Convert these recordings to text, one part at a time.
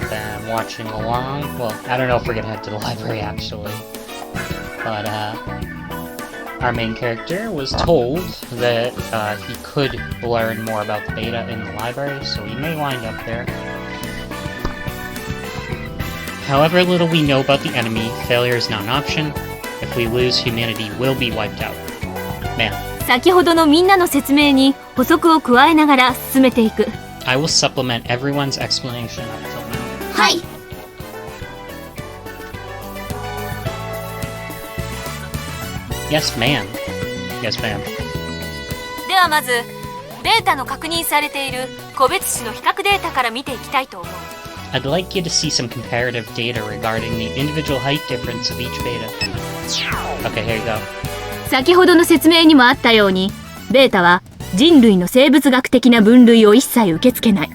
have been watching along. Well, I don't know if we're gonna head to the library actually, but our main character was told that he could learn more about the beta in the library, so he may wind up there. However little we know about the enemy, failure is not an option. If we lose, humanity will be wiped out. Man. 先ほどのみんなの説明に補足を加えながら進めていく。I will supplement everyone's explanation up till now. はい。Yes, ma'am. Yes, ma'am. ではまず、ベータの確認されている個別種の比較データから見ていきたいと思う。I'd like you to see some comparative data regarding the individual height difference of each beta. Okay, here you go. 先ほどの説明にもあったように、ベータは人類の生物学的な分類を一切受け付けない。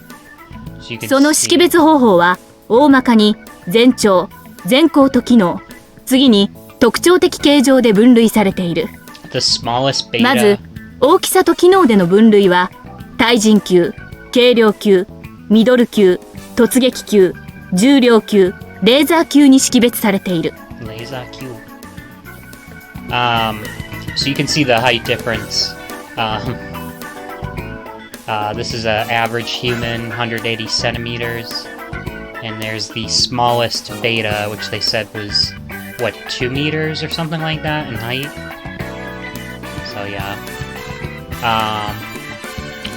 その識別方法は大まかに全長、全高と機能、次に特徴的形状で分類されている。まず大きさと機能での分類は対人級、軽量級、ミドル級、突撃級、重量級、レーザー級に識別されている。So you can see the height difference. This is an average human, 180 centimeters. And there's the smallest beta, which they said was, what, 2 meters or something like that in height? So yeah.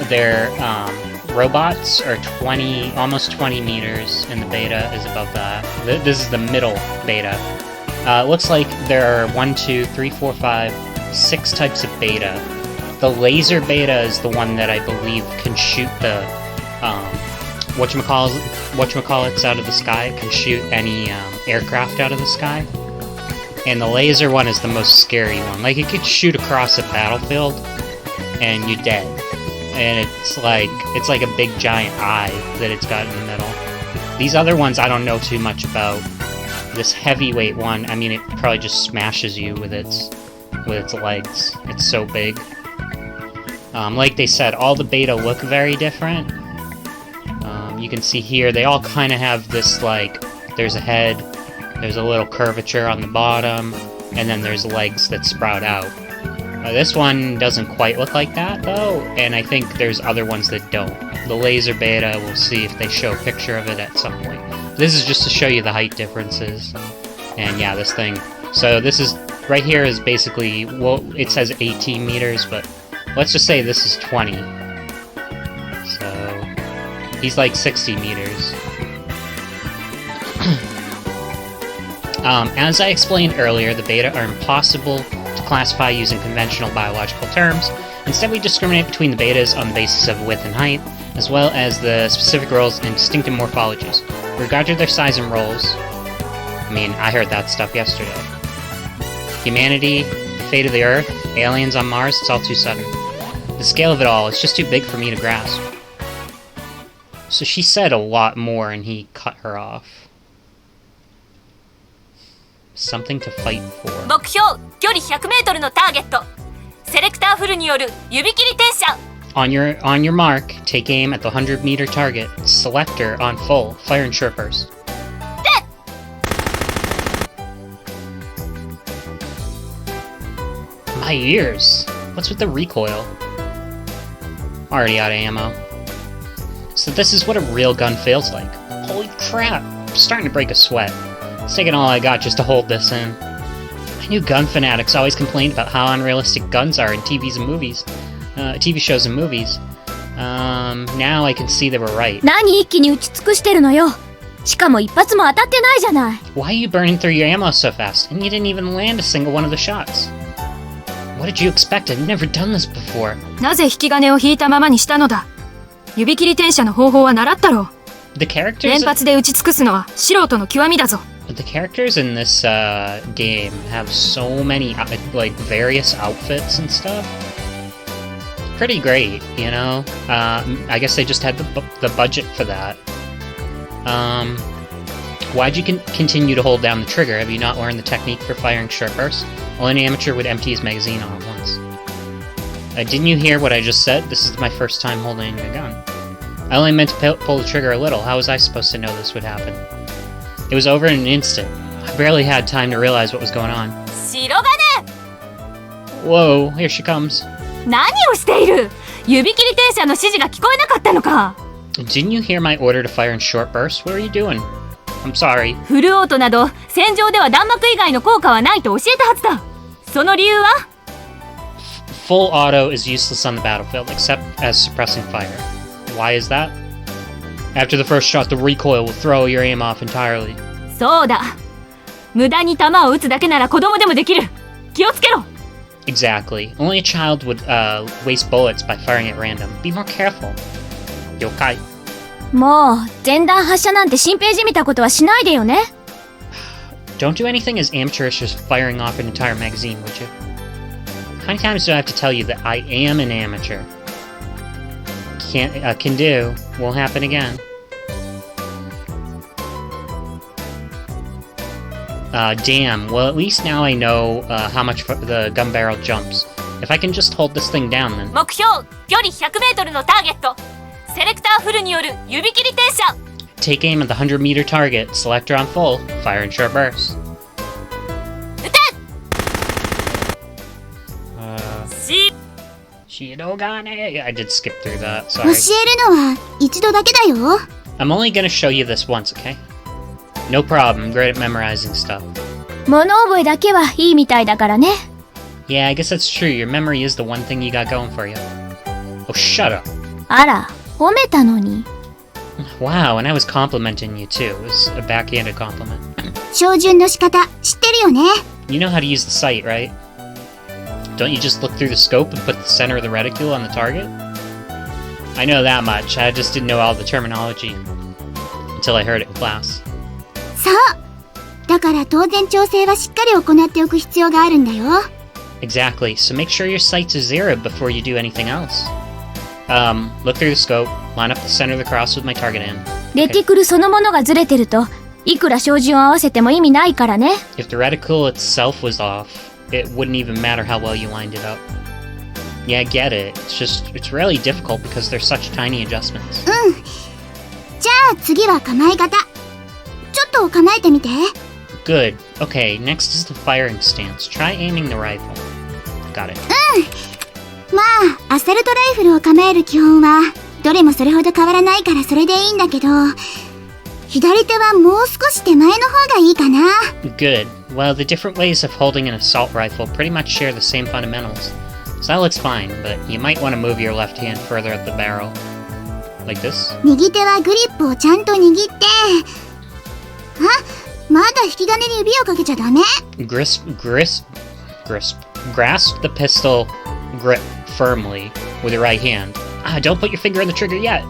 Their robots are almost 20 meters, and the beta is above that. This is the middle beta. It looks like there are 1, 2, 3, 4, 5, 6 types of beta. The laser beta is the one that I believe can shoot the whatchamacallits out of the sky. It can shoot any aircraft out of the sky. And the laser one is the most scary one. Like, it could shoot across a battlefield and you're dead. And it's like a big giant eye that it's got in the middle. These other ones I don't know too much about. This heavyweight one, I mean, it probably just smashes you with its legs. It's so big. Like they said, all the beta look very different. You can see here, they all kind of have this, like, there's a head, there's a little curvature on the bottom, and then there's legs that sprout out. This one doesn't quite look like that, though, and I think there's other ones that don't. The laser beta, we'll see if they show a picture of it at some point. This is just to show you the height differences. And yeah, this thing. So this is, right here is basically, well, it says 18 meters, but let's just say this is 20. So, he's like 60 meters. As I explained earlier, the beta are impossible to classify using conventional biological terms. Instead, we discriminate between the betas on the basis of width and height, as well as the specific roles and distinctive morphologies. With regard to their size and roles, I mean, I heard that stuff yesterday. Humanity, the fate of the Earth, aliens on Mars, it's all too sudden. The scale of it all, it's just too big for me to grasp. So she said a lot more and he cut her off. Something to fight for. 目標距離100メートルのターゲット。セレクターフルによる指切り転写。On your mark, take aim at the 100-meter target. Selector on full. Fire and chirpers. My ears! What's with the recoil? Already out of ammo. So this is what a real gun feels like. Holy crap! I'm starting to break a sweat. It's taking all I got just to hold this in. I knew gun fanatics always complained about how unrealistic guns are in TV shows and movies. Now I can see they were right. 何一気に撃ち尽くしてるのよ。しかも一発も当たってないじゃない。Why are you burning through your ammo so fast? And you didn't even land a single one of the shots. What did you expect? I've never done this before. なぜ引き金を引いたままにしたのだ。指切り転写の方法は習ったろう。The characters. 連発で撃ち尽くすのは素人の極みだぞ。The characters in this game have so many like various outfits and stuff. Pretty great, you know. I guess they just had the budget for that. Why'd you continue to hold down the trigger? Have you not learned the technique for firing short bursts? Well, an amateur would empty his magazine all at once. Didn't you hear what I just said? This is my first time holding a gun. I only meant to pull the trigger a little. How was I supposed to know this would happen? It was over in an instant. I barely had time to realize what was going on. 白金! Whoa, here she comes. 何をしている? 指切り停車の指示が聞こえなかったのか? Didn't you hear my order to fire in short bursts? What are you doing? I'm sorry. フルオートなど戦場では弾幕以外の効果はないと教えたはずだ。その理由は? Full auto is useless on the battlefield, except as suppressing fire. Why is that? After the first shot, the recoil will throw your aim off entirely. そうだ。無駄に弾を撃つだけなら子供でもできる。気をつけろ。Exactly. Only a child would waste bullets by firing at random. Be more careful. Yokai. もう前段発射なんて新ページ見たことはしないでよね。Don't do anything as amateurish as firing off an entire magazine, would you? How many times do I have to tell you that I am an amateur? Can do. Won't happen again. Damn. Well, at least now I know how much the gun barrel jumps. If I can just hold this thing down, then... 目標距離100メートルのターゲット。セレクターフルによる指切り停車。Take aim at the 100-meter target. Selector on full. Fire in short bursts. 撃て! Shirogane. I did skip through that. 教 Sorry. えるのは一度だけだよ。 I'm only gonna show you this once, okay? No problem. I'm great at memorizing stuff. 物覚えだけはいいみたいだからね。Yeah, I guess that's true. Your memory is the one thing you got going for you. Oh, shut up. あら、褒めたのに。Wow, and I was complimenting you too. It was a backhanded compliment. 照準の仕方知ってるよね。 You know how to use the sight, right? Don't you just look through the scope and put the center of the reticule on the target? I know that much. I just didn't know all the terminology until I heard it in class. そう。だから当然調整はしっかり行っておく必要があるんだよ。Exactly. So make sure your sights are zeroed before you do anything else. Look through the scope, line up the center of the cross with my target end. レティクルそのものがずれてると、いくら照準を合わせても意味ないからね。If the reticle itself was off, it wouldn't even matter how well you lined it up. Yeah, I get it. It's really difficult because there's such tiny adjustments. うん。じゃあ次は構え方。ちょっと構えてみて。Good. Okay, next is the firing stance. Try aiming the rifle. Got it. まあ、アサルトライフルを構える基本はどれもそれほど変わらないからそれでいいんだけど、左手はもう少し手前の方がいいかな。Good. Well, the different ways of holding an assault rifle pretty much share the same fundamentals. So that looks fine, but you might want to move your left hand further up the barrel. Like this. 右手はグリップをちゃんと握って。あ、まだ引き金に指をかけちゃダメ。Grasp the pistol grip firmly with your right hand. Don't put your finger on the trigger yet.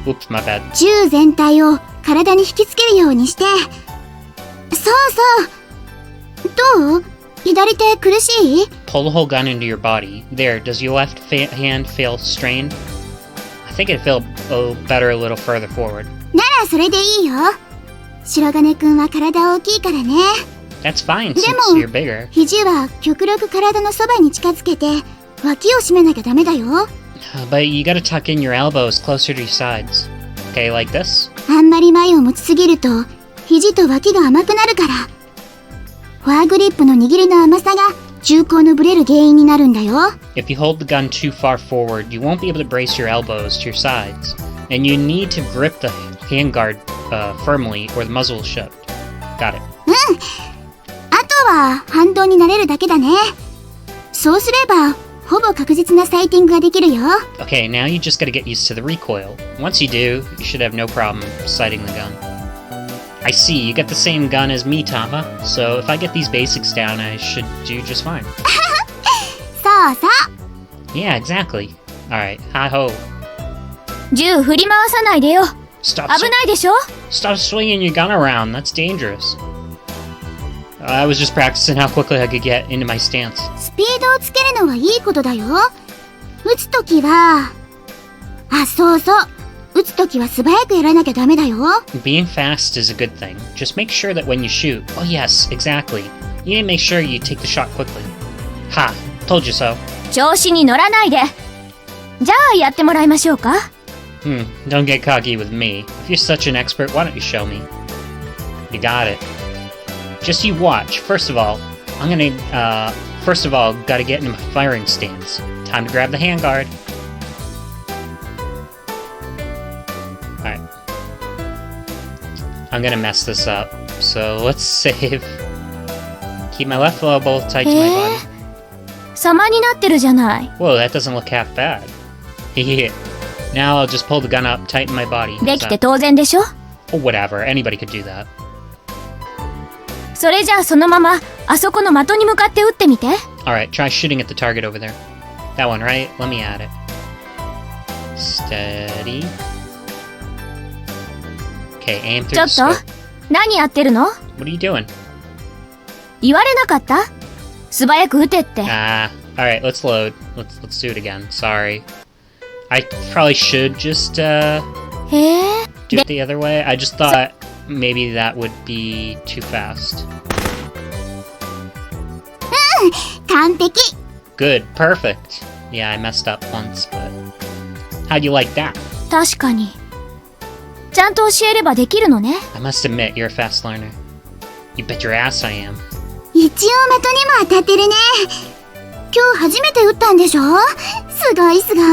Oops, my bad. 銃全体を体に引きつけるようにして。そうそう。どう？左手苦しい？ Pull the whole gun into your body. There, does your left hand feel strained? I think it'd feel better a little further forward. ならそれでいいよ。白金くんは体大きいからね。That's fine で since も you're bigger. 肘は極力体のそばに近づけて脇を締めなきゃダメだよ。But you gotta tuck in your elbows closer to your sides. Okay, like this? あんまり前を持ちすぎると肘と脇が甘くなるから。フォアグリップの握りの甘さが銃口のブレる原因になるんだよ。If you hold the gun too far forward, you won't be able to brace your elbows to your sides. And you need to grip the handguard firmly or the muzzle will shift. Got it. うん。あとは反動になれるだけだね。そうすればほぼ確実なサイティングができるよ。Okay, now you just gotta get used to the recoil. Once you do, you should have no problem sighting the gun. I see, you got the same gun as me, Tama. So if I get these basics down, I should do just fine. そうそう。Yeah, exactly. Alright, hi-ho. 銃振り回さないでよ。 Stop, 危ないでしょ？ stop swinging your gun around. That's dangerous. I was just practicing how quickly I could get into my stance. スピードをつけるのはいいことだよ。撃つときは、そうそう。撃つときは素早くやらなきゃダメだよ。Being fast is a good thing. Just make sure that when you shoot... Oh yes, exactly. You need to make sure you take the shot quickly. Ha! Told you so. 調子に乗らないで。じゃあやってもらいましょうか。Don't get cocky with me. If you're such an expert, why don't you show me? You got it. Just you watch. First of all, gotta get into my firing stance. Time to grab the handguard. Alright. I'm gonna mess this up. So let's save. Keep my left elbow tight to my body. 様になってるじゃない。 Whoa, that doesn't look half bad. Yeah. Now I'll just pull the gun up, tighten my body. できて当然でしょ Oh, whatever. Anybody could do that. それじゃあそのまま、あそこの的に向かって撃ってみて。Alright, try shooting at the target over there. That one, right? Let me add it. Steady. Okay, aim ちょ through っ the と scope. 何やってるの What are you doing? 言われなかった素早く撃てって。 Alright, let's load. Let's do it again. Sorry. I probably should just へえ。 do it the other way. I just thought maybe that would be too fast. 完璧。 Good, perfect. Yeah, I messed up once, but how'd you like that? 確かに。ちゃんと教えればできるのね。 I must admit, you're a fast learner. You bet your ass I am. 一応的にも当たってるね。今日初めて撃ったんでしょ？すごいすごい。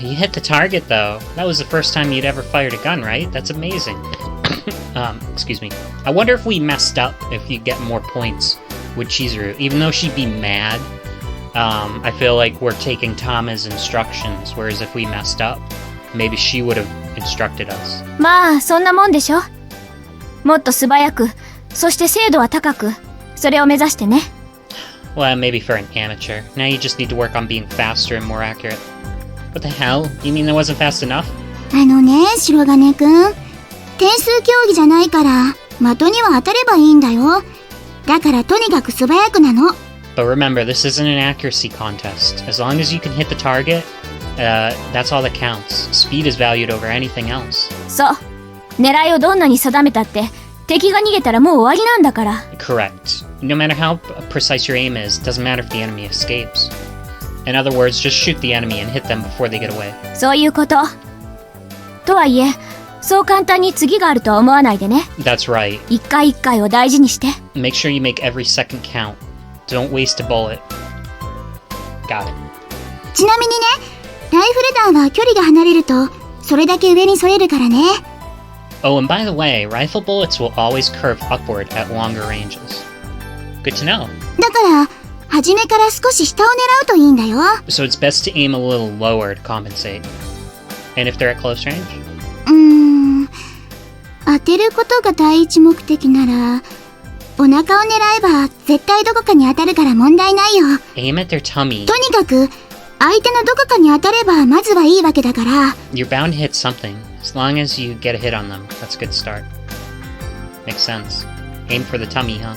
You hit the target, though. That was the first time you'd ever fired a gun, right? That's amazing. Excuse me. I wonder if we messed up, if you get more points with Chizuru. Even though she'd be mad, I feel like we're taking Tama's instructions, whereas if we messed up, maybe she would have instructed us. まあそんなもんでしょ。もっと素早く、そして精度は高く、それを目指してね。 Well, maybe for an amateur. Now you just need to work on being faster and more accurate. What the hell? You mean that wasn't fast enough? あのね、白金くん。点数競技じゃないから、的には当たればいいんだよ。だからとにかく素早くなの。 But remember, this isn't an accuracy contest. As long as you can hit the target, that's all that counts. Speed is valued over anything else. そう。狙いをどんなに定めたって、敵が逃げたらもう終わりなんだから。 Correct. No matter how precise your aim is, doesn't matter if the enemy escapes. In other words, just shoot the enemy and hit them before they get away. そういうこと。とはいえ、そう簡単に次があるとは思わないでね。 That's right. 一回一回を大事にして。 Make sure you make every second count. Don't waste a bullet. Got it. ちなみにね、ライフル弾は距離が離れると、それだけ上にそれるからね。 Oh, and by the way, rifle bullets will always curve upward at longer ranges. Good to know. だから、初めから少し下を狙うといいんだよ。So it's best to aim a little lower to compensate. And if they're at close range? 当てることが第一目的なら、お腹を狙えば絶対どこかに当たるから問題ないよ。 Aim at their tummy. とにかく、相手のどこかに当たればまずはいいわけだから。 You're bound to hit something. As long as you get a hit on them, that's a good start. Makes sense. Aim for the tummy, huh?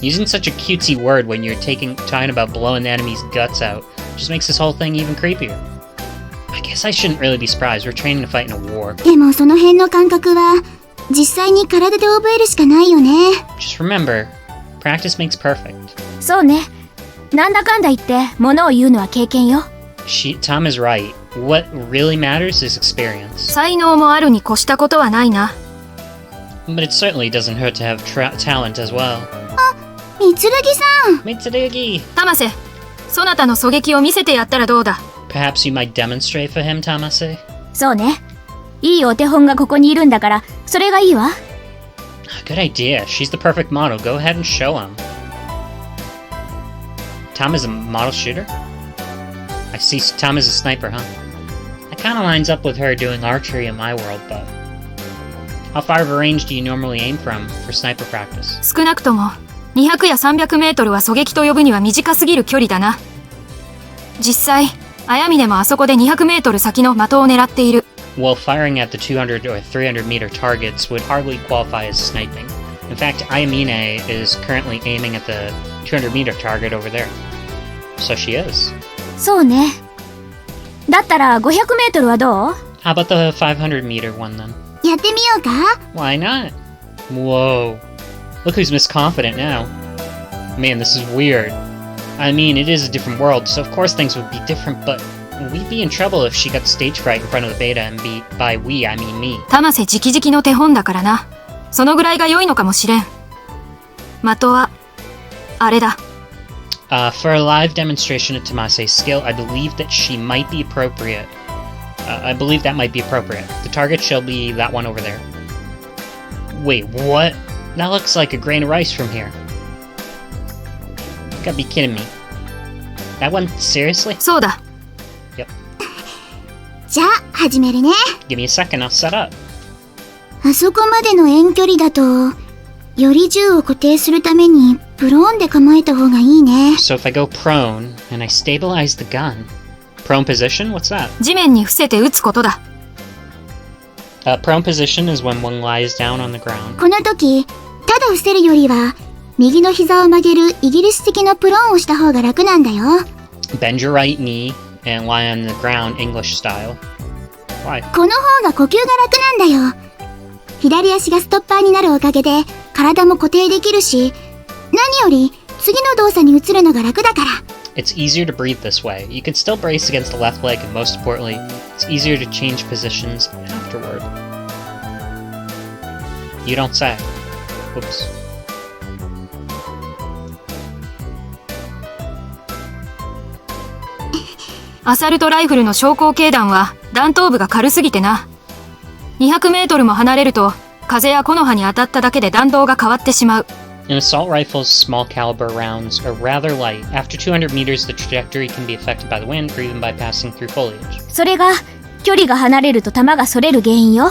Using such a cutesy word when you're talking about blowing the enemy's guts out just makes this whole thing even creepier. I guess I shouldn't really be surprised. We're training to fight in a war. でもその辺の感覚は、実際に体で覚えるしかないよね。 Just remember, practice makes perfect. そうね。なんだかんだ言って、物を言うのは経験よ。Tom is right. What really matters is experience. 才能もあるに越したことはないな。 But it certainly doesn't hurt to have talent as well. みつるぎさん。 Mitsurugi! 玉瀬、そなたの狙撃を見せてやったらどうだ。 Perhaps you might demonstrate for him, Tamase? そうね。いいお手本がここにいるんだから、それがいいわ。Good idea. She's the perfect model. Go ahead and show him. Tom is a model shooter? I see Tom is a sniper, huh? That kind of lines up with her doing archery in my world, but... How far of a range do you normally aim from for sniper practice? 少なくとも200や300メートルは狙撃と呼ぶには短すぎる距離だな。実際、あやみでもあそこで200メートル先の的を狙っている。Well, firing at the 200 or 300 meter targets would hardly qualify as sniping. In fact, Ayamine is currently aiming at the 200 meter target over there. So she is. そうね。だったら500メートルはどう？ How about the 500 meter one then? やってみようか？ Why not? Whoa. Look who's misconfident now. Man, this is weird. I mean, it is a different world, so of course things would be different, but We'd be in trouble if she got stage fright in front of the beta, and by we, I mean me. 玉瀬直々の手本だからな。そのぐらいが良いのかもしれん。的は、あれだ。For a live demonstration of Tamase's skill, I believe that she might be appropriate. I believe that might be appropriate. The target shall be that one over there. Wait, what? That looks like a grain of rice from here. You gotta be kidding me. That one, seriously? そうだ。Yep. じゃあ、始めるね。Give me a second, I'll set up. あそこまでの遠距離だと、より銃を固定するために、プローンで構えた方がいいね。So if I go prone, and I stabilize the gun... Prone position? What's that? 地面に伏せて撃つことだ。Prone position is when one lies down on the ground. この時、ただ伏せるよりは、右の膝を曲げるイギリス的なプローンをした方が楽なんだよ。Bend your right knee and lie on the ground English style. Why? この方が呼吸が楽なんだよ。左足がストッパーになるおかげで、体も固定できるし、何より次の動作に移るのが楽だから。It's easier to breathe this way. You can still brace against the left leg, and most importantly, it's easier to change positions afterward. You don't say. Oops. アサルトライフルの昇降径弾は弾頭部が軽すぎてな。200メートルも離れると風や木の葉に当たっただけで弾道が変わってしまう。An assault rifle's small caliber rounds are rather light. After 200 meters, the trajectory can be affected by the wind or even by passing through foliage. それが距離が離れると弾がそれる原因よ。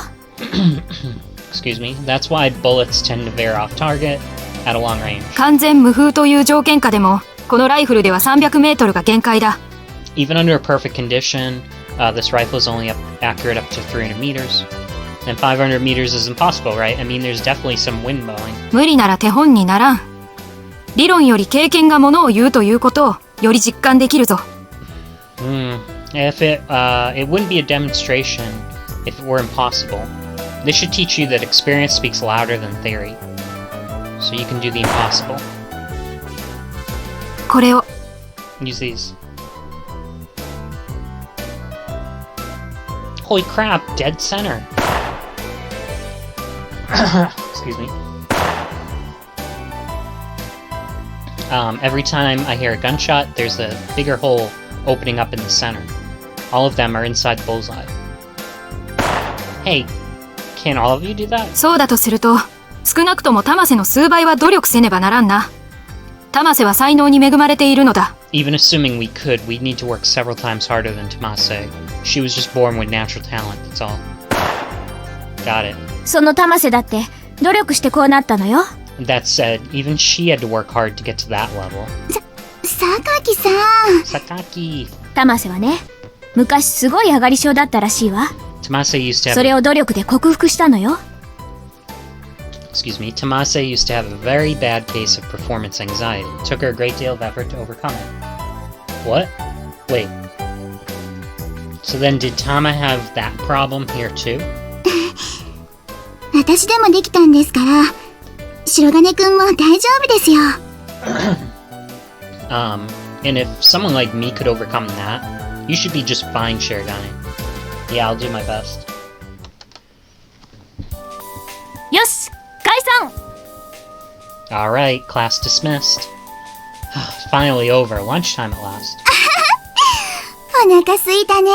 Excuse me. That's why bullets tend to veer off target at a long range. 完全無風という条件下でもこのライフルでは300メートルが限界だ。Even under a perfect condition, this rifle is only accurate up to 300 meters. And 500 meters is impossible, right? I mean, there's definitely some wind blowing. 無理なら手本にならん。理論より経験がものを言うということをより実感できるぞ。If it wouldn't be a demonstration if it were impossible. This should teach you that experience speaks louder than theory. So you can do the impossible. これを。Use these. Holy crap, dead center. Excuse me. Every time I hear a gunshot, there's a bigger hole opening up in the center. All of them are inside the bullseye. Hey, can all of you do that? そうだとすると、少なくとも玉瀬の数倍は努力せねばならんな。玉瀬は才能に恵まれているのだ。Even assuming we could, we'd need to work several times harder than Tamase. She was just born with natural talent, that's all. Got it. その玉瀬だって努力してこうなったのよ。That said, even she had to work hard to get to that level. 榊さん。Sakaki. 玉瀬はね、昔すごい上がり症だったらしいわ。Tamase used to have... それを努力で克服したのよ。Excuse me, Tamase used to have a very bad case of performance anxiety. It took her a great deal of effort to overcome it. What? Wait. So then did Tama have that problem here too? 私でもできたんですから、白金くんも大丈夫ですよ。And if someone like me could overcome that, you should be just fine, Shirogane. Yeah, I'll do my best. よし、解散。 Alright, class dismissed. Finally over, lunchtime at last. お腹すいたね。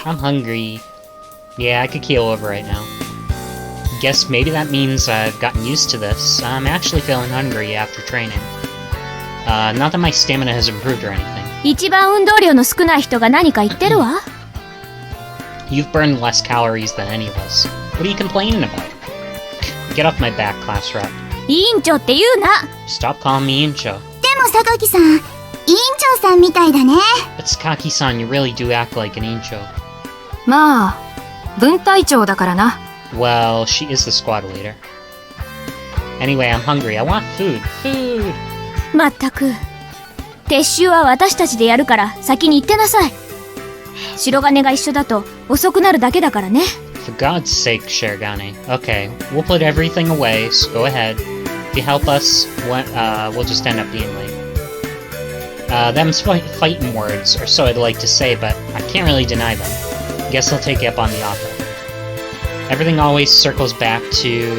I'm hungry. Yeah, I could keel over right now. Guess maybe that means I've gotten used to this. I'm actually feeling hungry after training. Not that my stamina has improved or anything. 一番運動量の少ない人が何か言ってるわ。You've burned less calories than any of us. What are you complaining about? Get off my back, class rep. 委員長って言うな。 Stop calling me Incho. でも榊さん、委員長さんみたいだね。But Sakaki-san, you really do act like an Incho. まあ、分隊長だからな。Well, she is the squad leader. Anyway, I'm hungry. I want food. Food! まったく。撤収は私たちでやるから先に行ってなさい。白金が一緒だと遅くなるだけだからね。For God's sake, Shirogane. Okay, we'll put everything away, so go ahead. If you help us, we'll just end up being late. Them's fighting words, or so I'd like to say, but I can't really deny them. Guess I'll take you up on the offer. Everything always circles back to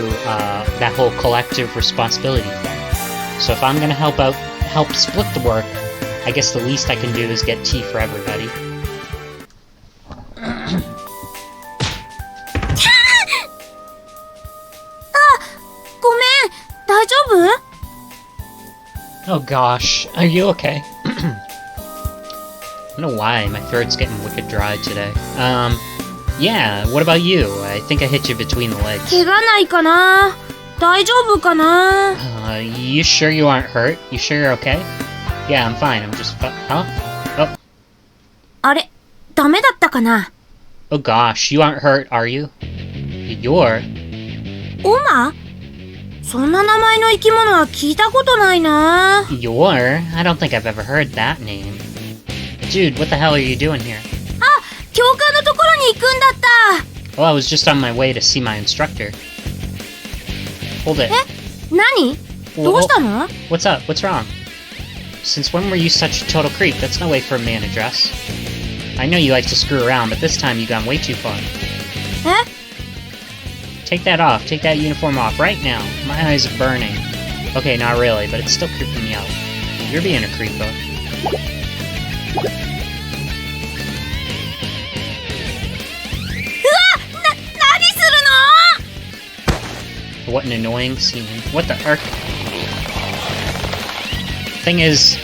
that whole collective responsibility thing. So if I'm gonna help split the work, I guess the least I can do is get tea for everybody. Oh gosh, are you okay? I don't know why, my throat's getting wicked dry today. Yeah, what about you? I think I hit you between the legs. You sure you aren't hurt? You sure you're okay? Yeah, I'm fine, I'm just huh? Oh. Oh gosh, you aren't hurt, are you? You're... You're? I don't think I've ever heard that name. Dude, what the hell are you doing here? Oh, I was just on my way to see my instructor. Hold it. What's up? What's wrong? Since when were you such a total creep? That's no way for a man to dress. I know you like to screw around, but this time you've gone way too far. Take that off. Take that uniform off right now. My eyes are burning. Okay, not really, but it's still creeping me out. You're being a creepo. What an annoying scene. What the arc? Thing is,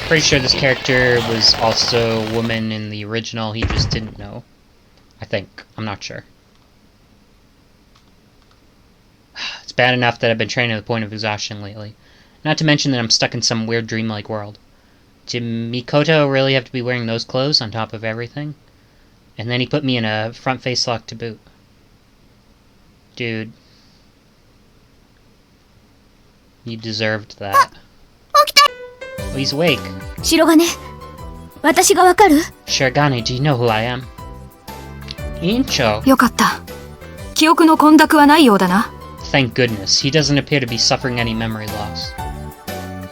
pretty sure this character was also a woman in the original, he just didn't know. I think. I'm not sure. It's bad enough that I've been training to the point of exhaustion lately. Not to mention that I'm stuck in some weird dreamlike world. Did Me-Koto really have to be wearing those clothes on top of everything? And then he put me in a front face lock to boot. Dude. You deserved that. Oh, he's awake. Shirogane, Shirogane, do you know who I am? Incho. Thank goodness, he doesn't appear to be suffering any memory loss.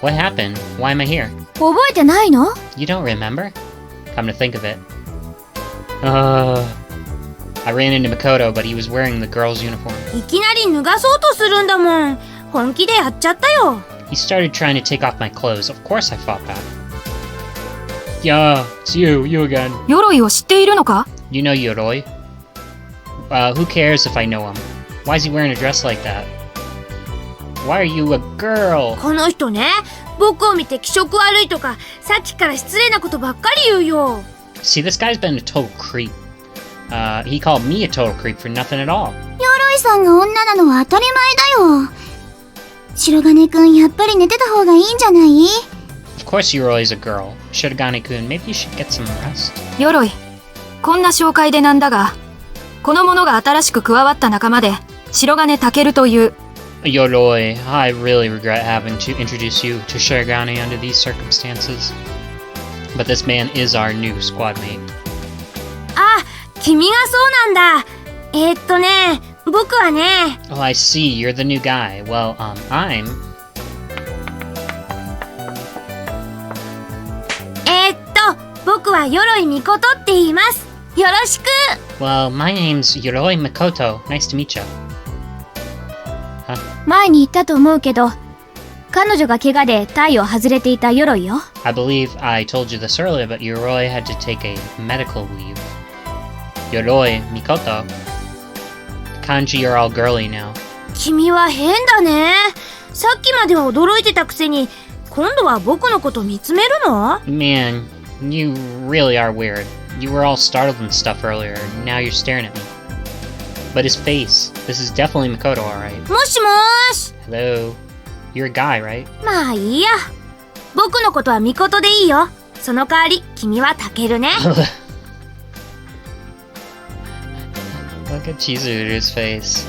What happened? Why am I here? You don't remember? Come to think of it. I ran into Me-Koto, but he was wearing the girl's uniform. He started trying to take off my clothes. Of course I fought back. Yeah, it's you again. You know Yoroi? Who cares if I know him? Why is he wearing a dress like that? Why are you a girl? See, this guy's been a total creep. He called me a total creep for nothing at all. 鎧さんが女なのは当たり前だよ。白金くん、やっぱり寝てた方がいいんじゃない？ Of course Yoroi is a girl. Shirogane-kun, maybe you should get some rest. 鎧、こんな紹介でなんだが、この者が新しく加わった仲間で、白金健という。Yoroi, I really regret having to introduce you to Shirogane under these circumstances. But this man is our new squad mate. 君がそうなんだ。僕はね。Oh, I see. You're the new guy. Well, I'm... 僕は鎧みことって言います。よろしく。Well, my name's Yoroi Me-Koto. Nice to meet you. Huh? 前に言ったと思うけど、彼女が怪我で体を外れていた鎧よ。I believe I told you this earlier, but Yoroi had to take a medical leave. Yoroi Me-Koto. Kanji, you're all girly now. 君は変だね。さっきまでは驚いてたくせに、今度は僕のこと見つめるの？ Man, you really are weird. You were all startled and stuff earlier, and now you're staring at me. But his face, this is definitely Me-Koto, alright. もしもーし。 Hello. You're a guy, right? まあいいや。僕のことはみことでいいよ。その代わり、君はタケルね。Look at Chizuru's face.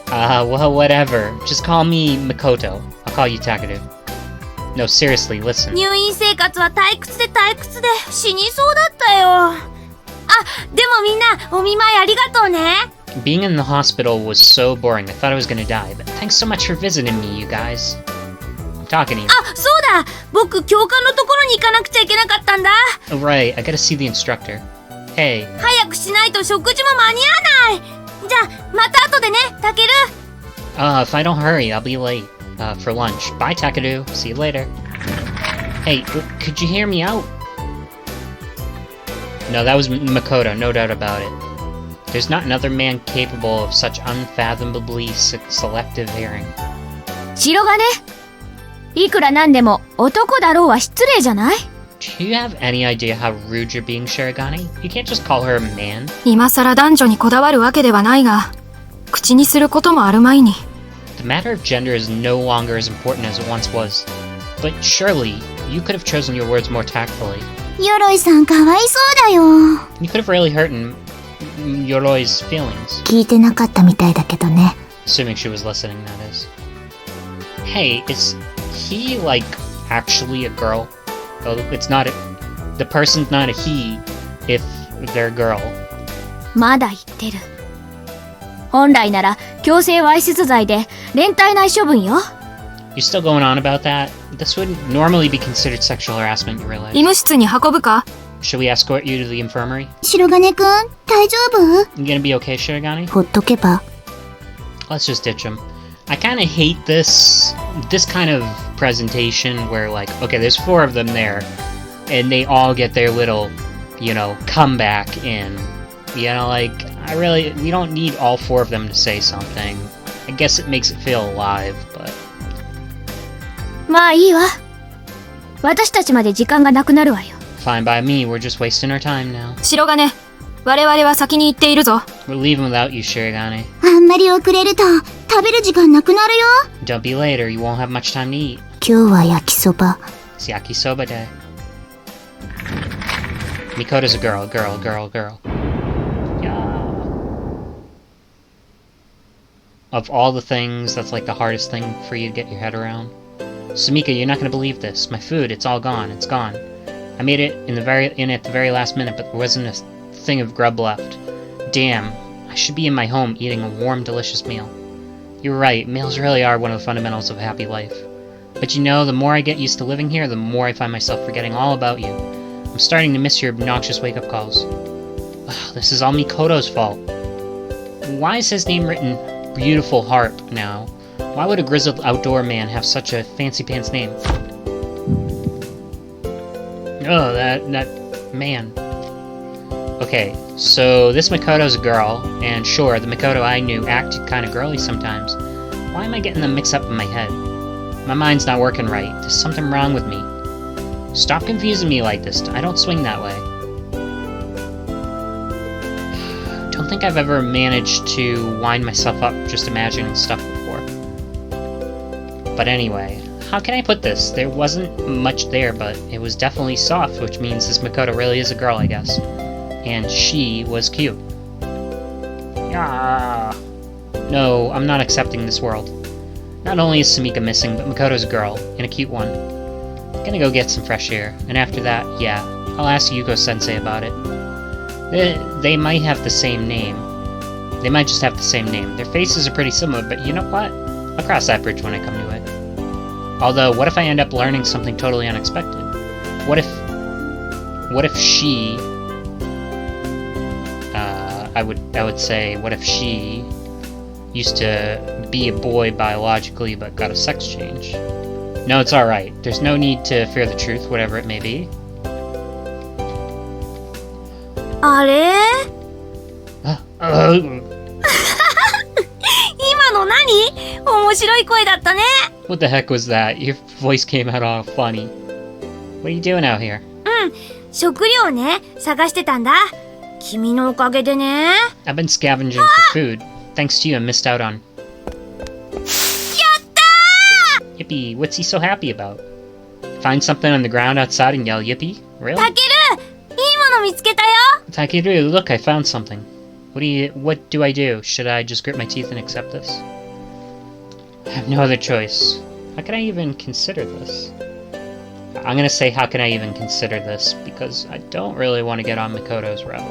Well, whatever. Just call me Me-Koto. I'll call you Takeru. No, seriously, listen. 入院生活は退屈で死にそうだったよ。でもみんな、お見舞いありがとうね。Being in the hospital was so boring. I thought I was gonna die, but thanks so much for visiting me, you guys. I'm talking to you. そうだ、僕教官のところに行かなくちゃいけなかったんだ。 Oh, right, I gotta see the instructor. Hey. 早くしないと食事も間に合わない。じゃあまた後でね、タケル。 If I don't hurry, I'll be late for lunch. Bye, Takeru. See you later. Hey, could you hear me out? No, that was Me-Koto, no doubt about it. There's not another man capable of such unfathomably selective hearing. 白金、いくらなんでも男だろうは失礼じゃない？ Do you have any idea how rude you're being, Shirogane? You can't just call her a man. 今さら男女にこだわるわけではないが、口にすることもあるまいに。 The matter of gender is no longer as important as it once was. But surely, you could have chosen your words more tactfully. 鎧さんかわいそうだよ。 You could have really hurt Yoroi's feelings. 聞いてなかったみたいだけどね。 Assuming she was listening, that is. Hey, is he, like, actually a girl? Oh, it's not the person's not a he if they're a girl. まだ言ってる。本来なら強制わいせつ罪で連帯内処分よ。 You're still going on about that? This would normally be considered sexual harassment, you realize? 医務室に運ぶか？ Should we escort you to the infirmary? 白金くん、大丈夫？ You gonna be okay, Shirogane? ほっとけば。 Let's just ditch him. I kind of hate this kind of presentation where, like, okay, there's 4 of them there, and they all get their little, you know, comeback in. You know, like, we don't need all 4 of them to say something. I guess it makes it feel alive, but... まあいいわ。私たちまで時間がなくなるわよ。 Fine by me, we're just wasting our time now. 白金、我々は先に行っているぞ。 We're leaving without you, Shirogane. あんまり遅れると食べる時間なくなるよ。 Don't be late or you won't have much time to eat. 今日は焼きそば。 It's yakisoba day. Me-Koto's a girl. Yeah. Of all the things, that's like the hardest thing for you to get your head around. Sumika, you're not gonna believe this. My food, it's all gone. It's gone. I made it at the very last minute, but there wasn't a thing of grub left. Damn. I should be in my home eating a warm, delicious meal. You're right, meals really are one of the fundamentals of a happy life. But you know, the more I get used to living here, the more I find myself forgetting all about you. I'm starting to miss your obnoxious wake-up calls. Ugh, this is all Me-Koto's fault. Why is his name written Beautiful Harp now? Why would a grizzled outdoor man have such a fancy-pants name? Oh, that man. Okay, so this Me-Koto's a girl, and sure, the Me-Koto I knew acted kinda girly sometimes. Why am I getting them mixed up in my head? My mind's not working right. There's something wrong with me. Stop confusing me like this. I don't swing that way. Don't think I've ever managed to wind myself up just imagining stuff before. But anyway, how can I put this? There wasn't much there, but it was definitely soft, which means this Me-Koto really is a girl, I guess. And she was cute. Yeah. No, I'm not accepting this world. Not only is Sumika missing, but Me-Koto's a girl, and a cute one. Gonna go get some fresh air, and after that, yeah, I'll ask Yuko-sensei about it. They might have the same name. They might just have the same name. Their faces are pretty similar, but you know what? I'll cross that bridge when I come to it. Although, what if I end up learning something totally unexpected? What if she... I would say, what if she used to be a boy biologically but got a sex change? No, it's alright. There's no need to fear the truth, whatever it may be. あれ？ 今の何？面白い声だったね。 What the heck was that? Your voice came out all funny. What are you doing out here? 食料ね、探してたんだ。君のおかげでね。 I've been scavenging for food. Thanks to you, I missed out on... Yippee, what's he so happy about? Find something on the ground outside and yell yippee? Really? タケル、いいもの見つけたよ。 Takeru, look, I found something. What do I do? Should I just grit my teeth and accept this? I have no other choice. How can I even consider this? I'm gonna say how can I even consider this, because I don't really want to get on Me-Koto's route.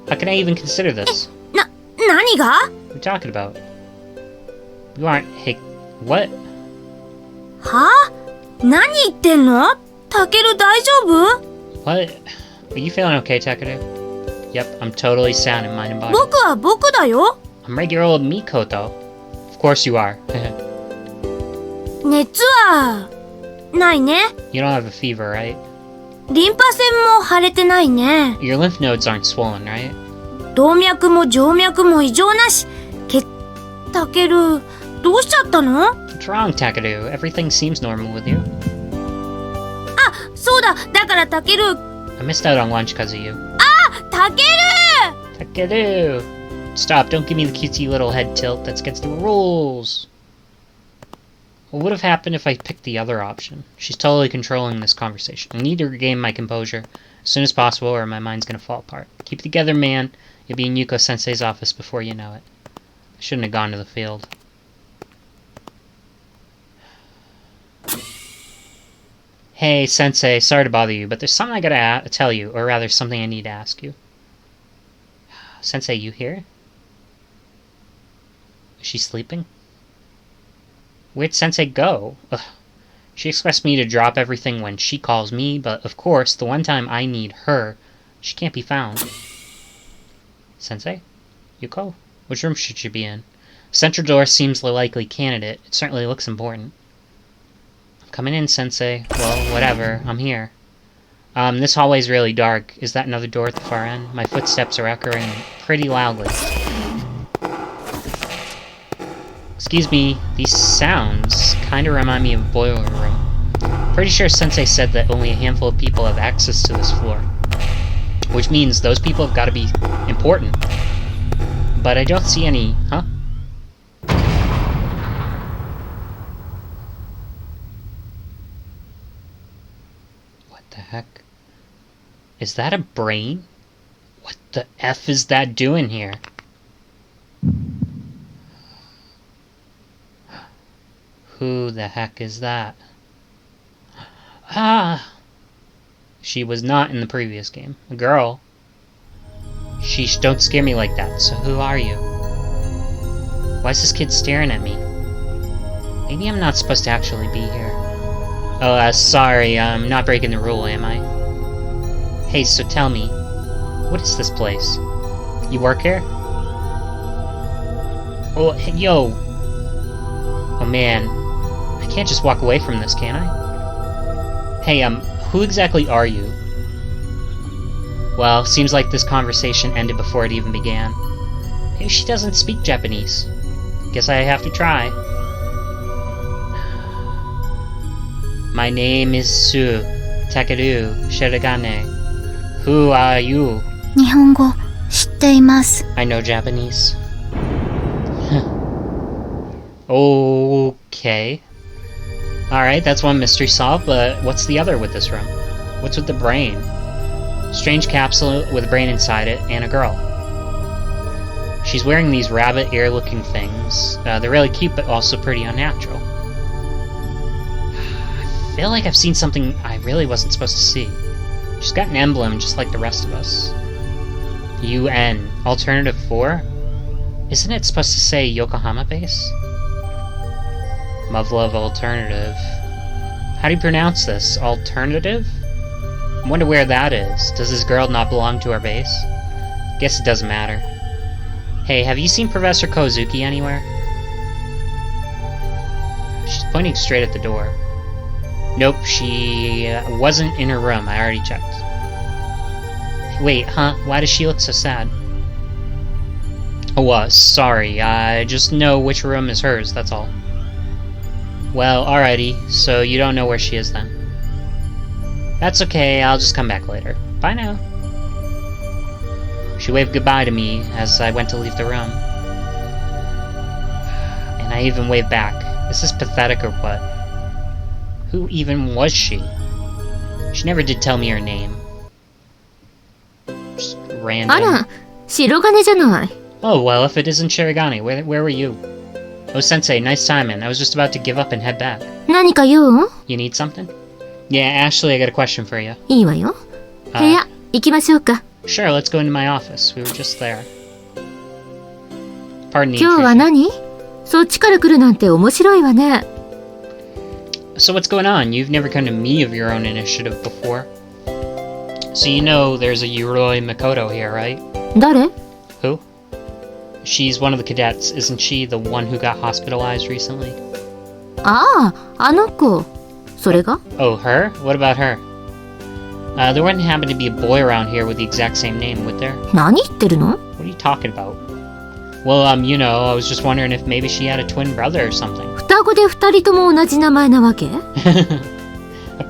How can I even consider this? 何が？ What are you talking about? You aren't... Hey, what? は？何言ってんの？タケル大丈夫？ What? Are you feeling okay, Takeru? Yep, I'm totally sound in mind and body. 僕は僕だよ。 I'm regular old Me-Koto. Of course you are. 熱はないね。 You don't have a fever, right? リンパ腺も腫れてないね。 Your lymph nodes aren't swollen, right? 動脈も静脈も異常なし。タケル、どうしちゃったの？ What's wrong, Takeru? Everything seems normal with you. あ、そうだ。だからタケル。I missed out on lunch because of you. タケル！ Takeru! Stop, don't give me the cutesy little head tilt. That's against the rules. What would have happened if I picked the other option? She's totally controlling this conversation. I need to regain my composure as soon as possible or my mind's gonna fall apart. Keep it together, man. You'll be in Yuko-sensei's office before you know it. I shouldn't have gone to the field. Hey, Sensei, sorry to bother you, but there's something I gotta tell you, or rather, something I need to ask you. Sensei, you here? Is she sleeping? Where'd Sensei go? Ugh. She expects me to drop everything when she calls me, but of course, the one time I need her, she can't be found. Sensei? Yuko? Which room should she be in? Central door seems the likely candidate. It certainly looks important. I'm coming in, Sensei. Well, whatever. I'm here. This hallway's really dark. Is that another door at the far end? My footsteps are echoing pretty loudly. Excuse me, these sounds kinda remind me of a boiler room. Pretty sure Sensei said that only a handful of people have access to this floor. Which means those people have gotta be important. But I don't see any, huh? What the heck? Is that a brain? What the F is that doing here? Who the heck is that? Ah! She was not in the previous game. A girl. Sheesh, don't scare me like that. So who are you? Why is this kid staring at me? Maybe I'm not supposed to actually be here. Oh, sorry, I'm not breaking the rule, am I? Hey, so tell me, what is this place? You work here? Oh, hey, yo! Oh man, I can't just walk away from this, can I? Hey, who exactly are you? Well, seems like this conversation ended before it even began. Maybe she doesn't speak Japanese. Guess I have to try. My name is Su Takeru Shiragane. Who are you? 日本語知っています。 I know Japanese. Okay. Alright, that's one mystery solved, but what's the other with this room? What's with the brain? Strange capsule with a brain inside it, and a girl. She's wearing these rabbit ear-looking things. They're really cute, but also pretty unnatural. I feel like I've seen something I really wasn't supposed to see. She's got an emblem just like the rest of us. UN. Alternative 4? Isn't it supposed to say Yokohama base? Muv Luv Alternative. How do you pronounce this? Alternative? I wonder where that is. Does this girl not belong to our base? Guess it doesn't matter. Hey, have you seen Professor Kozuki anywhere? She's pointing straight at the door. Nope, she wasn't in her room. I already checked. Wait, huh? Why does she look so sad? Oh, sorry. I just know which room is hers, that's all. Well, alrighty. So you don't know where she is then. That's okay, I'll just come back later. Bye now. She waved goodbye to me as I went to leave the room. And I even waved back. Is this pathetic or what? Who even was she? She never did tell me her name. Just random. あら、白金じゃない。 Oh, well, if it isn't Shiragane, where were you? Oh, Sensei, nice timing. I was just about to give up and head back. 何か言う？ You need something? Yeah, Ashley, I got a question for you. いいわよ。部屋、行きましょうか。 Sure, let's go into my office. We were just there. Pardon the 今日は intrusion. 何？そっちから来るなんて面白いわね。So what's going on? You've never come to me of your own initiative before. So you know there's a Yuroi Me-Koto here, right? 誰？ Who? She's one of the cadets. Isn't she the one who got hospitalized recently? ああ、あの子。それが？ Oh, her? What about her? There wouldn't happen to be a boy around here with the exact same name, would there? 何言ってるの？ What are you talking about? Well, you know, I was just wondering if maybe she had a twin brother or something. 双子で二人とも同じ名前なわけ？ A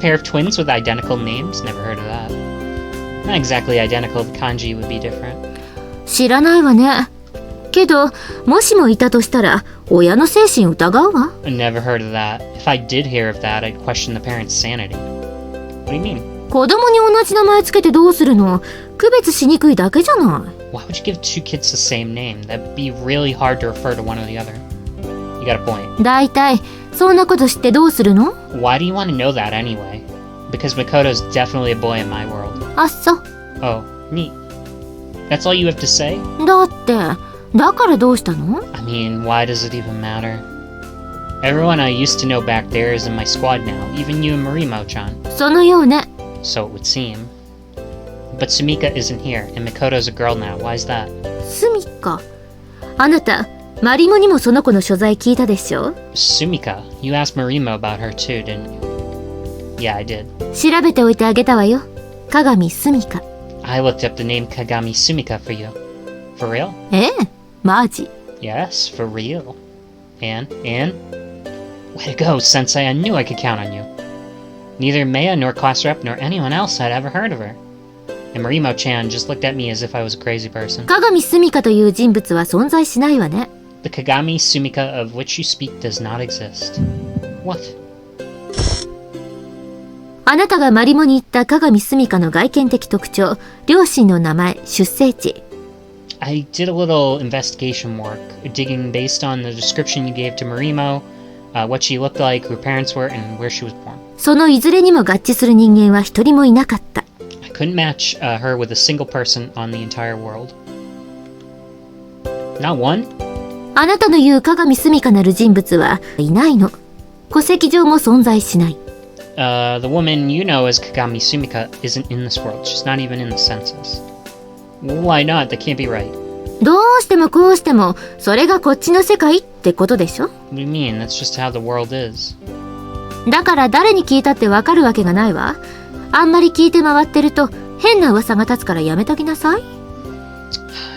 pair of twins with identical names? Never heard of that. Not exactly identical, the kanji would be different. 知らないわね。けど、もしもいたとしたら、親の精神疑うわ。Never heard of that. If I did hear of that, I'd question the parents' sanity. What do you mean? 子供に同じ名前つけてどうするの？区別しにくいだけじゃない。Why would you give two kids the same name? That'd be really hard to refer to one or the other. You got a point. だいたい、そんなこと知ってどうするの？ Why do you want to know that anyway? Because Mikoto's definitely a boy in my world. あっそ。Oh, neat. That's all you have to say? だって、だからどうしたの？ I mean, why does it even matter? Everyone I used to know back there is in my squad now, even you and Marimo-chan. そのようね。So it would seem. But Sumika isn't here, and Mikoto's a girl now. Why is that? スミか。あなた、マリモにもその子の所在聞いたでしょ？ Sumika? You asked Marimo about her too, didn't you? Yeah, I did. 調べておいてあげたわよ。鏡スミカ。I looked up the name Kagami Sumika for you. For real? ええ、マジ。 Yes, for real. And? Way to go, Sensei. I knew I could count on you. Neither Maya nor class rep nor anyone else had ever heard of her. And Marimo-chan just looked at me as if I was a crazy person. 鏡スミカという人物は存在しないわね。The Kagami Sumika of which you speak does not exist. What? あなたがマリモに言った鏡スミカの外見的特徴、両親の名前、出生地。I did a little investigation work, digging based on the description you gave to Marimo, what she looked like, who her parents were, and where she was born. そのいずれにも合致する人間は一人もいなかった。I couldn't match her with a single person on the entire world. Not one? あなたの言う鏡スミカなる人物はいないの。戸籍上も存在しない。The woman you know as Kagami Sumika isn't in this world. She's not even in the census. Why not? That can't be right. どうしてもこうしても、それがこっちの世界ってことでしょ？ What do you mean? That's just how the world is. だから誰に聞いたってわかるわけがないわ。あんまり聞いて回ってると変な噂が立つからやめときなさい。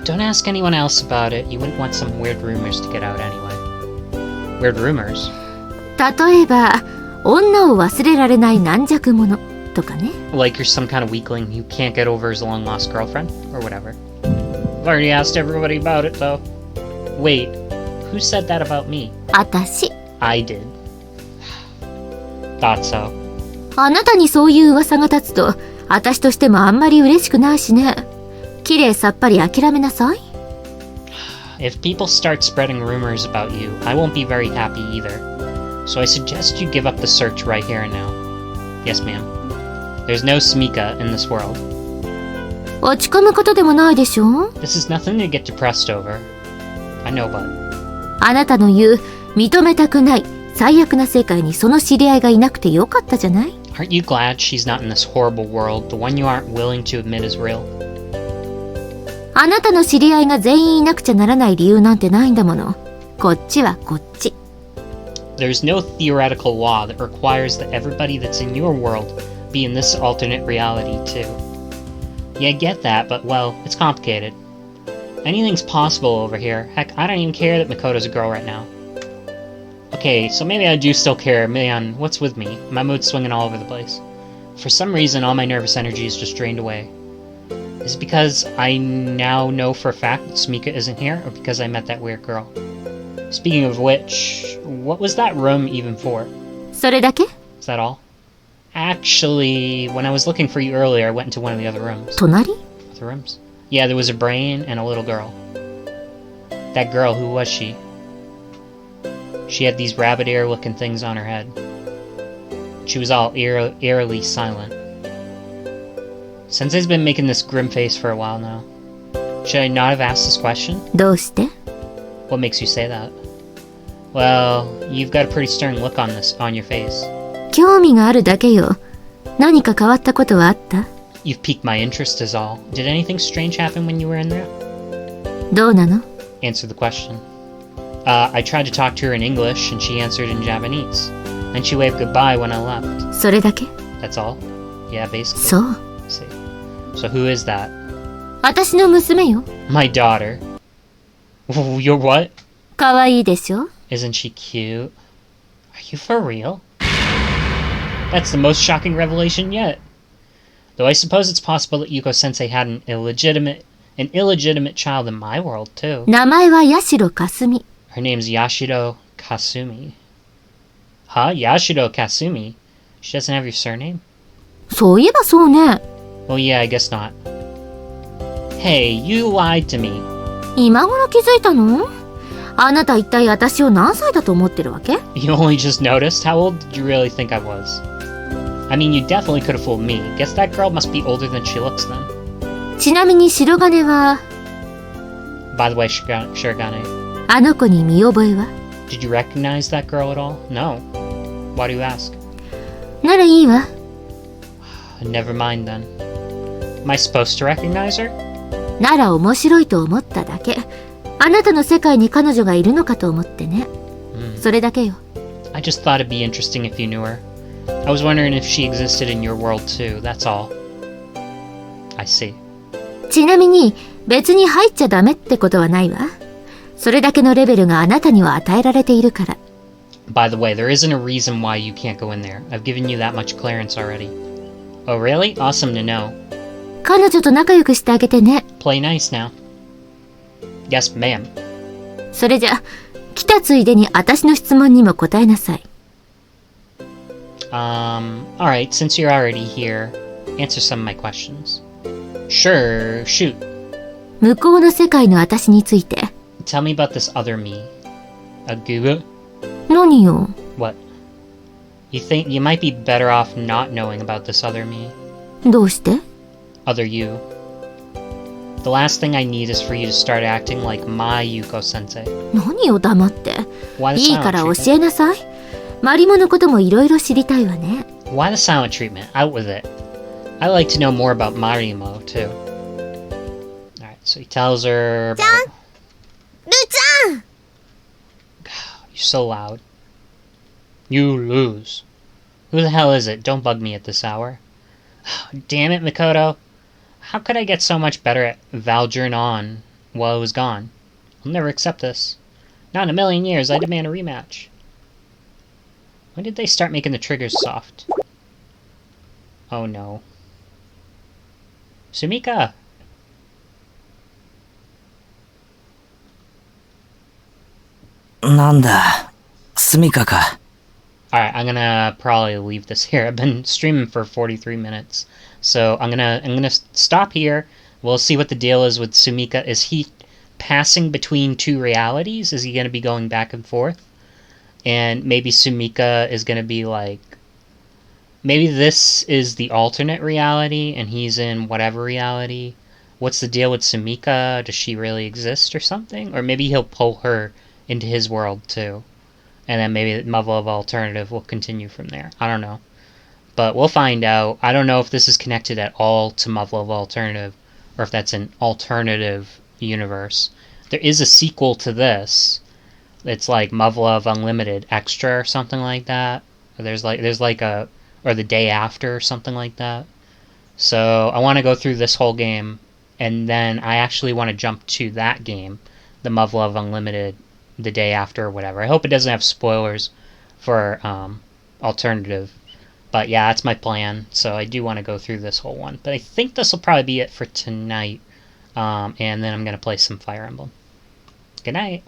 Don't ask anyone else about it. You wouldn't want some weird rumors to get out anyway. Weird rumors? 例えば、女を忘れられない軟弱者とかね。Like you're some kind of weakling who can't get over his long-lost girlfriend? Or whatever. I've already asked everybody about it, though. Wait, who said that about me? あたし。I did. Thought so. あなたにそういう噂が立つと、あたしとしてもあんまり嬉しくないしね。きれいさっぱり諦めなさい。If people start spreading rumors about you, I won't be very happy either. So I suggest you give up the search right here and now. Yes, ma'am. There's no Sumika in this world. 落ち込むことでもないでしょ？ This is nothing to get depressed over. I know, but... あなたの言う、認めたくない、最悪な世界にその知り合いがいなくてよかったじゃない？ Aren't you glad she's not in this horrible world, the one you aren't willing to admit is real? あなたの知り合いが全員いなくちゃならない理由なんてないんだもの。こっちはこっち。There's no theoretical law that requires that everybody that's in your world be in this alternate reality too. Yeah, I get that, but well, it's complicated. Anything's possible over here. Heck, I don't even care that Mikoto's a girl right now. Okay, so maybe I do still care. Man, what's with me? My mood's swinging all over the place. For some reason, all my nervous energy is just drained away. Is it because I now know for a fact that Sumika isn't here, or because I met that weird girl? Speaking of which, what was that room even for? それだけ？ Is that all? Actually, when I was looking for you earlier, I went into one of the other rooms. 隣？ The rooms? Yeah, there was a brain and a little girl. That girl, who was she? She had these rabbit ear-looking things on her head. She was all eerily silent. Sensei's been making this grim face for a while now. Should I not have asked this question? どうして？ What makes you say that? Well, you've got a pretty stern look on your face. 興味があるだけよ。何か変わったことはあった？ You've piqued my interest is all. Did anything strange happen when you were in there? どうなの？ Answer the question. I tried to talk to her in English, and she answered in Japanese. Then she waved goodbye when I left. それだけ？ That's all? Yeah, basically. そう。See. So who is that? 私の娘よ。My daughter. You're what? 可愛いでしょ？ Isn't she cute? Are you for real? That's the most shocking revelation yet. Though I suppose it's possible that Yuko-sensei had an illegitimate child in my world, too. 名前は八代かすみ。Her name's Yashiro Kasumi. Huh? Yashiro Kasumi? She doesn't have your surname? そういえばそうね。Well, yeah, I guess not. Hey, you lied to me. 今頃気づいたの？あなた一体私を何歳だと思ってるわけ？ You only just noticed? How old did you really think I was? I mean, you definitely could have fooled me. Guess that girl must be older than she looks then. ちなみに白金は、 By the way, Shirogane, あの子に見覚えは？ did you recognize that girl at all? No. Why do you ask? ならいいわ。Never mind then. Am I supposed to recognize her? なら面白いと思っただけ。あなたの世界に彼女がいるのかと思ってね。それだけよ。I just thought it'd be interesting if you knew her. I was wondering if she existed in your world too, that's all. I see. ちなみに別に入っちゃダメってことはないわ。それだけのレベルがあなたには与えられているから。By the way, there isn't a reason why you can't go in there. I've given you that much clearance already. Oh really? Awesome to know. 彼女と仲良くしてあげてね。Play nice now. Yes, ma'am. それじゃ、来たついでに私の質問にも答えなさい。Alright, since you're already here, answer some of my questions. Sure, shoot. 向こうの世界の私について。Tell me about this other me. A gooba? 何よ。What? You think you might be better off not knowing about this other me? どうして？ Other you. The last thing I need is for you to start acting like my Yuko-sensei. 何を黙って。 Why the いい silent から treatment? 教えなさい。マリモのこともいろいろ知りたいわね。Why the silent treatment? Out with it. I like to know more about Marimo, too. Alright, so he tells her about... ルちゃん You're so loud. You lose. Who the hell is it? Don't bug me at this hour. Damn it, Me-Koto. How could I get so much better at Valjernon while it was gone? I'll never accept this. Not in a million years, I demand a rematch. When did they start making the triggers soft? Oh no. Sumika! Nanda, Sumika ka. Alright, I'm gonna probably leave this here. I've been streaming for 43 minutes. So I'm gonna stop here. We'll see what the deal is with Sumika. Is he passing between two realities? Is he gonna be going back and forth? And maybe Sumika is gonna be like... Maybe this is the alternate reality and he's in whatever reality. What's the deal with Sumika? Does she really exist or something? Or maybe he'll pull her into his world too. And then maybe the Muv Luv Alternative will continue from there. I don't know. But we'll find out. I don't know if this is connected at all to Muv Luv Alternative, or if that's an alternative universe. There is a sequel to this. It's like Muv Luv Unlimited Extra or something like that. Or there's like a... Or the day after or something like that. So I want to go through this whole game. And then I actually want to jump to that game. The Muv Luv Unlimited the day after or whatever. I hope it doesn't have spoilers for alternative. But yeah, that's my plan. So I do want to go through this whole one. But I think this will probably be it for tonight. And then I'm going to play some Fire Emblem. Good night.